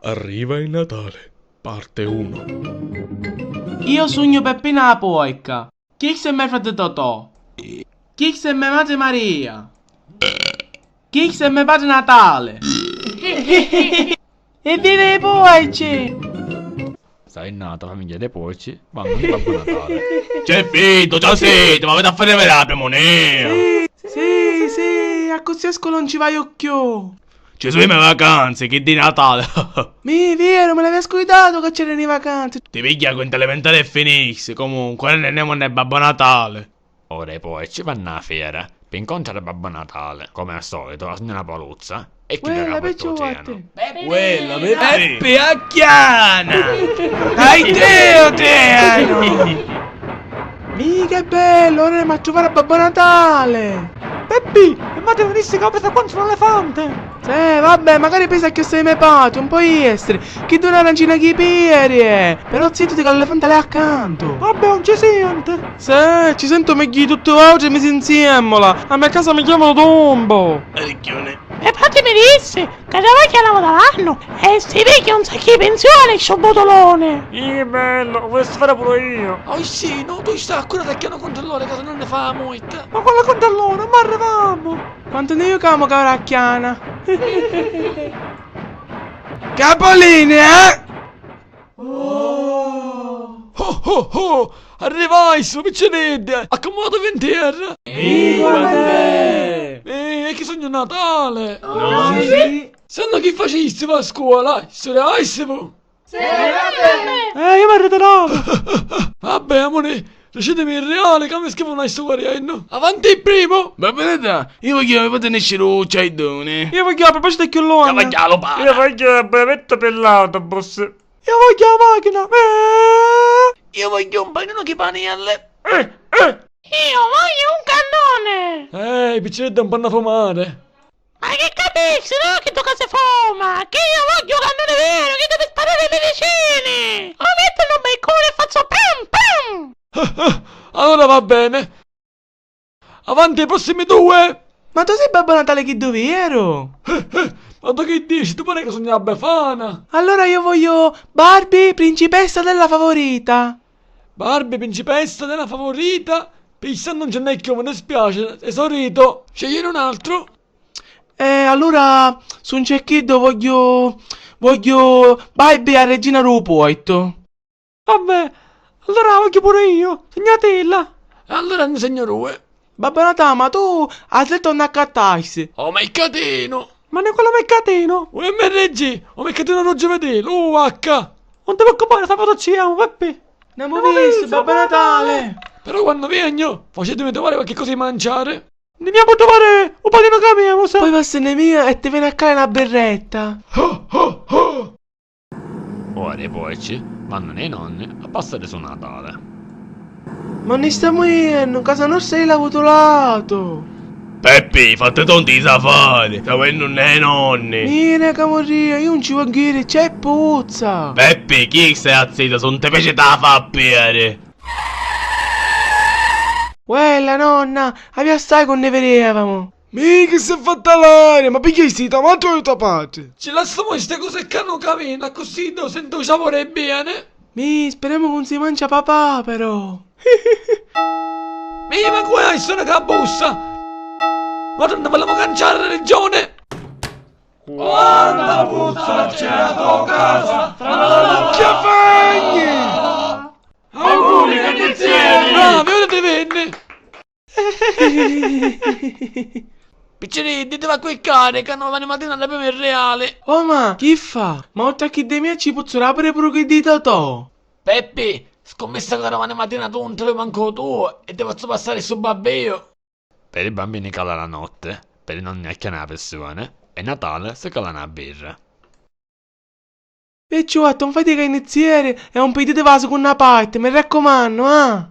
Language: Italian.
Arriva il Natale, parte 1. Io sogno Peppina la poica. Chi è mio fratello Totò? Chi è mia madre Maria? Chi è mio padre Natale? E vive i poici! Sei nata famiglia dei porci, vanno di Babbo Natale. C'è finto, già siete, ma avete a fare la premonea. Sì, a così esco non ci vai occhio. Ci sono le mie vacanze, che di Natale. Vero, me l'avevi scordato che c'erano le vacanze. Ti piglia quinta elementare e finissi, comunque, ne andiamo nel Babbo Natale. Ora i porci vanno alla fiera per incontrare Babbo Natale, come al solito, la signora Paluzza e chi Quella darà questo pecciotte. Quella, Peppe a Chiana. Ai Teo, Teano. Che bello, ora andiamo a trovare Babbo Natale. Peppi, e ma te venisse che ho preso contro l'elefante! Vabbè, magari pensa che sei mio padre, un po' essere. Chi dona arancina chi pieri. Però zitto che l'elefante è accanto. Vabbè, non ci sente! Sì, ci sento meglio di tutto oggi e mesi insieme. A mia casa mi chiamano Tombo. Ricchione. E padre mi disse che da voi che lavoreranno e si vede un sacco di pensione sto botolone! Che bello, vorresti fare pure io! Oh sì, no, tu stai ancora tacchiando contro loro che se non ne fa la moita. Ma quella con allora, ma arriviamo! Quanto ne io camo cavracchiana. Capolinea! Oh, arrivai su, piccinette, accomodatevi in terra. E che sogno Natale. Non sì. Sanno che facessimo a scuola, studiassimo. Io mi arretrato! Vabbè, amore, lasciatemi il reale, che mi scrivo una storia, no? Avanti il primo. Va bene, dai, io voglio che potete sciruccia e doni. Io voglio la proposta che l'ho. Cavaglialo, Io voglio il brevetto per l'autobus! Io voglio la macchina! Io voglio un panino di panelle. Io voglio un cannone! Ehi, piccinette, un panno a fumare. Ma che capisci, no? Che tu cosa fuma? Che io voglio un cannone vero, che deve sparare le medicine! Lo metto un beccone e faccio pam pam! Allora va bene. Avanti ai prossimi due. Ma tu sei Babbo Natale che dov'ero? Ma tu che dici? Tu pare che sogni la Befana. Allora io voglio Barbie, principessa della favorita. Barbie, principessa della favorita. Pissa non ce n'è più, mi dispiace. Esaurito. Scegliere un altro. Allora su un cecchino voglio Barbie a Regina Rupoito. Vabbè, allora voglio pure io, segnatella! Allora ne segno due. Babbo Natale, ma tu hai detto non accattarsi. Oh, ma il cateno. Ma ne quello mercatino! UMRG. Oh, ma il cateno non giovedì. UH. Non ti preoccupare, sabato ci siamo, Peppi! Non mi visto, Babbo Natale. Però quando vengo, facetemi trovare qualche cosa di mangiare. Andiamo a trovare un po' di cambiamo, sa! Poi passane mia e ti viene a cale una berretta. Ora i porci vanno nei nonni a passare su Natale. Ma ne stiamo in casa nostra è l'avutolato. Peppi, fate tonti i safari, stiamo in nei nonni. Mira camoria, io non ci voglio dire, c'è puzza. Peppi, chi sei azzita, se non ti piace te la fa bere. Quella nonna, aveva stai con ne vedevamo. Mica si è fatta l'aria, ma perché sei tamato o tapate? Ci lasciamo queste cose che hanno camina, così lo sento sapore bene. Speriamo che non si mangia papà però. Ma qua sono che la bussa. Ma non vogliamo canciare la regione. Quanta puzza c'è a tua casa, che fagni! Auguri candizieri! Bravi, ora ti venne! Piccini, ditela a quel cane che hanno l'animatina alla prima in reale. Oh ma, chi fa? Ma oltre a chi di mia ci puzzerà pure che di Totò. Peppi, scommessa che domani mattina tu non te lo manco tu e ti faccio passare su babbeo. Per i bambini cala la notte, per i nonni acchiana la persone, e Natale si cala una birra. Pecciotto, non fate che iniziare e un pedito vaso con una parte, mi raccomando, ah!